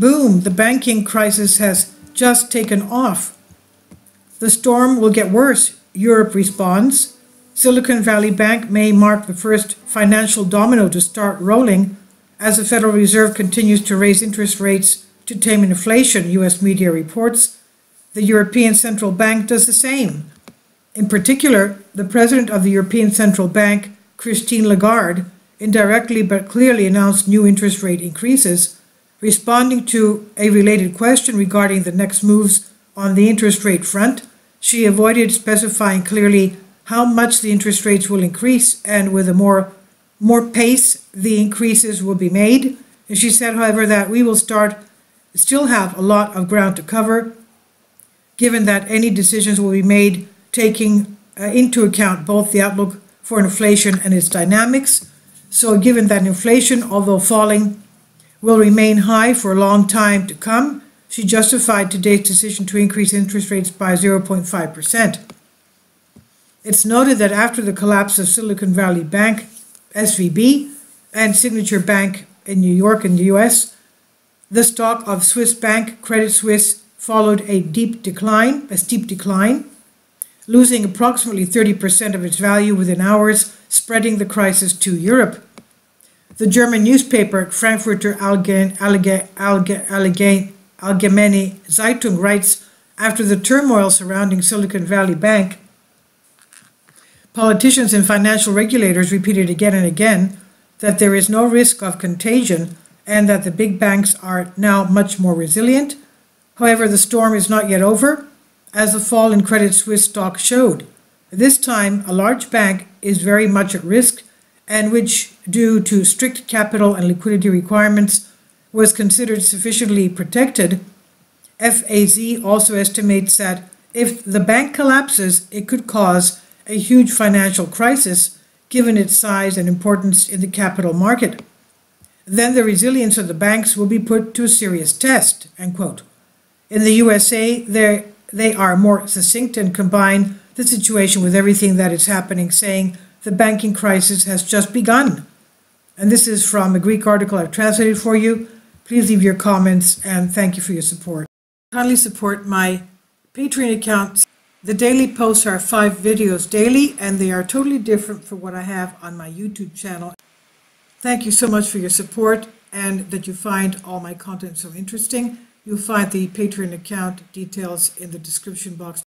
Boom, the banking crisis has just taken off. The storm will get worse, Europe responds. Silicon Valley Bank may mark the first financial domino to start rolling as the Federal Reserve continues to raise interest rates to tame inflation, U.S. media reports. The European Central Bank does the same. In particular, the president of the European Central Bank, Christine Lagarde, indirectly but clearly announced new interest rate increases, responding to a related question regarding the next moves on the interest rate front. She avoided specifying clearly how much the interest rates will increase and with a more pace the increases will be made. And she said, however, that we will still have a lot of ground to cover, given that any decisions will be made taking into account both the outlook for inflation and its dynamics. So given that inflation, although falling, will remain high for a long time to come, she justified today's decision to increase interest rates by 0.5%. It's noted that after the collapse of Silicon Valley Bank, SVB, and Signature Bank in New York and the US, the stock of Swiss bank Credit Suisse followed a steep decline, losing approximately 30% of its value within hours, spreading the crisis to Europe. The German newspaper Frankfurter Allgemeine Zeitung writes, after the turmoil surrounding Silicon Valley Bank, politicians and financial regulators repeated again and again that there is no risk of contagion and that the big banks are now much more resilient. However, the storm is not yet over, as the fall in Credit Suisse stock showed. This time, a large bank is very much at risk, and which, due to strict capital and liquidity requirements, was considered sufficiently protected. FAZ also estimates that if the bank collapses, it could cause a huge financial crisis, given its size and importance in the capital market. Then the resilience of the banks will be put to a serious test, end quote. In the USA, they are more succinct and combine the situation with everything that is happening, saying the banking crisis has just begun. And this is from a Greek article I've translated for you. Please leave your comments and thank you for your support. Kindly support my Patreon account. The daily posts are 5 videos daily, and they are totally different from what I have on my YouTube channel. Thank you so much for your support and that you find all my content so interesting. You'll find the Patreon account details in the description box.